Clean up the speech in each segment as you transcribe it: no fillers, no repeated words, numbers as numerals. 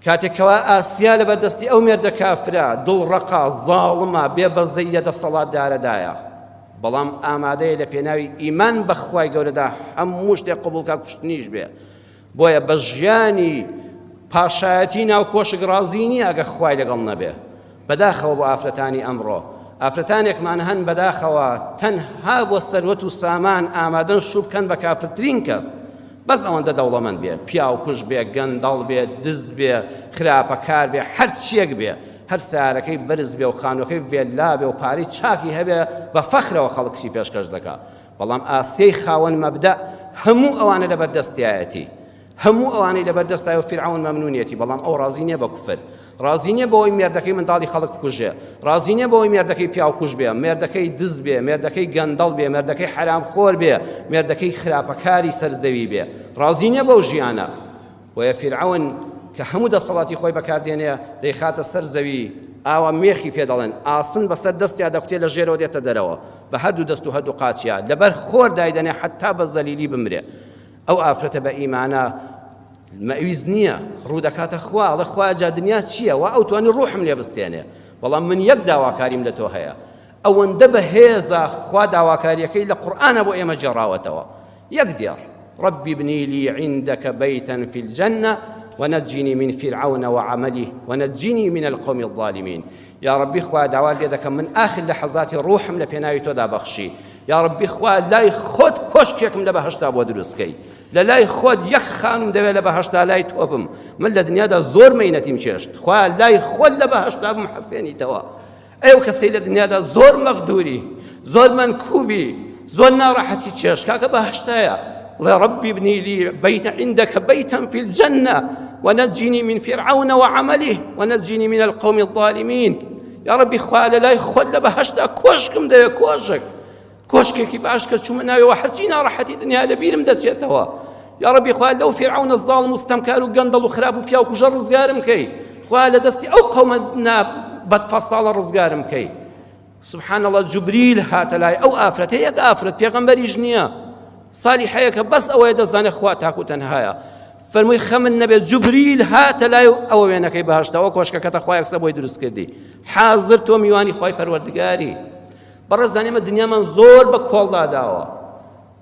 کاتێکەوە ئاسیا لەبەردەستی ئەو مێردە کافرە دڵڕەقا زاڵمە بێبەزەی لەدەسەڵاتدارەدایە، بەڵام ئامادەیە لە پێناوی ئیمان بەخوای گەورەدا هەموو شتێک قبوڵکە کوشتنیش بێ. بۆیە بە ژیانی پاشایەتی ناو کۆشک ڕازی نییە ئەگە خوای لەگەڵ نەبێ. بەداخەوە بۆ ئافرەتانی ئەمڕۆ ئافرەتانێکمان هەن بەداخەوە تەنها بۆ سەروەت و سامان ئامادەن شوو بکەن بە کافرترین کەس، بەس ئەوەندە دەوڵەمەند بێ، پیا و کوش بێ، گەندەڵ بێ، دز بێ، خراپەکار بێ، هەر چیەک بێ، هەر سارەکەی بەرز بێ و خانووەکەی ڤێلا بێ و پارەی چاکی هەبێ، بە فەخرەوە خەڵکسی پێشکەش دەکا. بەڵام ئاسیەی خاوەن مەبدە هەموو ئەوانە لەبەردەستیایەتی، هەموو ئەوانەی لەبەردەستایە و فیرعەون مەمنونیەتی، بەڵام ئەو ڕازی نییە بە کوفر، ڕازی نییە بۆەوەی مێردەکەی منداڵی خەڵک بکوژێ، ڕازی نییە بۆەوەی مێردەکەی پیاو کوژ بێ، مێردەکەی دز بێ، مێردەکەی گەندەڵ بێ، مێردەکەی حەرامخۆر بێ، مێردەکەی خراپەکاری سەرزەوی بێ، ڕازی نییە بەو ژیانە. وەیە فیرعەون کە هەموو دەسەڵاتی خۆی بەکاردێنێ دەیخاتە سەر زەوی، ئاوا مێخی پێ دەڵێن، ئاسن بەسەر دەستیا دەکوتێ لە ژێرەوە دێتە دەرەوە بە هەردوو دەست و هەردوو قاچیا، لەبەر خۆر دایدەنێ حتا بە زەلیلی بمرێ. ئەو ئافرەتە بە ئیمانە مەویز نییە، ڕوو دەکاتە خوا، ئەڵێ خوا جا دنیا چییە؟ وا ئەو توانی ڕوحم لێ بستێنێ، بەڵام من یەک داواکاریم لە تۆ هەیە. ئەوەندە بەهێزە خوا داواکاریەکەی لە قورئانە بۆ ئێمە جێڕاوەتەوە. یەک دێڕ ربي ابني لي عندك بيتا في الجنة ونجني من فرعون وعمله ونجني من القوم الظالمين. يا ربي خوا دعوة ليدك من آخر لحظات روحم لبناي تودا بخشي. يا ربي خوا لا خود كشككم لبهشتا بودرسكي لا خود يخان دبل لبهشتا لا توبم من الدنيا دا زور مينتي مشيشت خوا لا خود لبهشتا بمحسيني توا ايو كسيل الدنيا دا زور مقدوري زور منكوبي زور ناراحتي تشيش كاك بهشتايا يا ربي ابني لي بيت عندك بيتا في الجنة ونجني من فرعون وعمله ونجني من القوم الظالمين. يا ربي خوال لا خود لبهشتا كوشكم دا كوشك كوشكي باش كتشوم ناوي وحرتينا راحتي دنيا لبيرم دتيتوا. يا ربي خوال لو فرعون الظالم مستمكار وقندل وخراب وبيا وكجر رزقارم كي خوال دستي او قومنا بتفصل رزقارم كي. سبحان الله جبريل هاتلاي او افرت هي افرت بيغمبري جنيا صالحيك بس او يدزان اخواتك وتنهايا فرمي خمن نبي جبريل هاتلاي او وينك بهشتا وكوشك كتخوايك سبوي درس كدي حاضر تو ميواني خوي پروردگاري بەڕێزانێمە دنیامان زۆر بە کۆڵدا داوە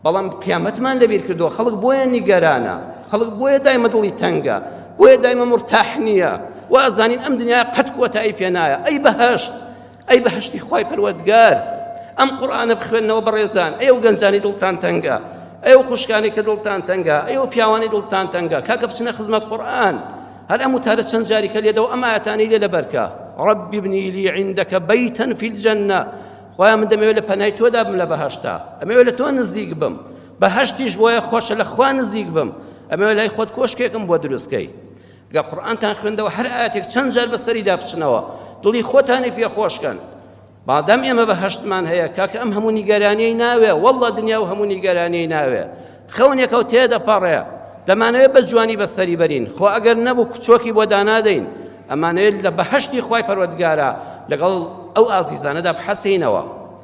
بەڵام قیامەتمان لەبیر کردووە خەڵک بۆیە نیگەرانە خەڵک بۆیە دایمە دڵی تەنگە بۆیە دایمە مرتاح نییە وازانین ئەم دنیا قەت کۆتایی پێ نایە ئەی بەهەشت ئەی بەهەشتی خوای پەروەردگار ئەم قورئانە بخوێنەوە بەڕێزان ئەو گەنجانی دڵتان تەنگە ئەو خوشکانی کە دڵتان تەنگە ئەو پیاوانی دڵتان تەنگە کاکە بچنە خزمەت قورئان هەر ئەم وتارە چەند جاریکە لێدەوە ئەم ئاەتانەی لێ لەبەرکە ربي ابني لي عندك بيتا في الجنة خويا من دەمەوێت لە پەنای تۆدا بم لە بەهەشتا ئەمەوێت لە تۆ نزیک بم بەهەشتیش بۆیە خۆشە لە خوا نزیک بم ئەمەوێت لای خۆت کۆشکێکم بۆ دروستکەی گە قورئانتان خوێندەوە هەر ئاەتێک چەند جار بەسەریدا بچنەوە دڵی خۆتانی پێ خۆشکەن بادام ئێمە بەهەشتمان هەیە کاکە ئەم هەموو نیگەرانیەی ناوێ وەڵڵا دنیا و هەموو نیگەرانیەی ناوێ خەونێکە و تێدەپەڕێ دەمانەوێت بە جوانی بەسەری بەرین خۆ ئەگەر نەبوو کچۆکی بۆ دانادەین ئەمانەوێت لە بەهەشتی خوای پەروەردگارە لەگەڵ ئەو ئازیزانەدا بحەسینەوە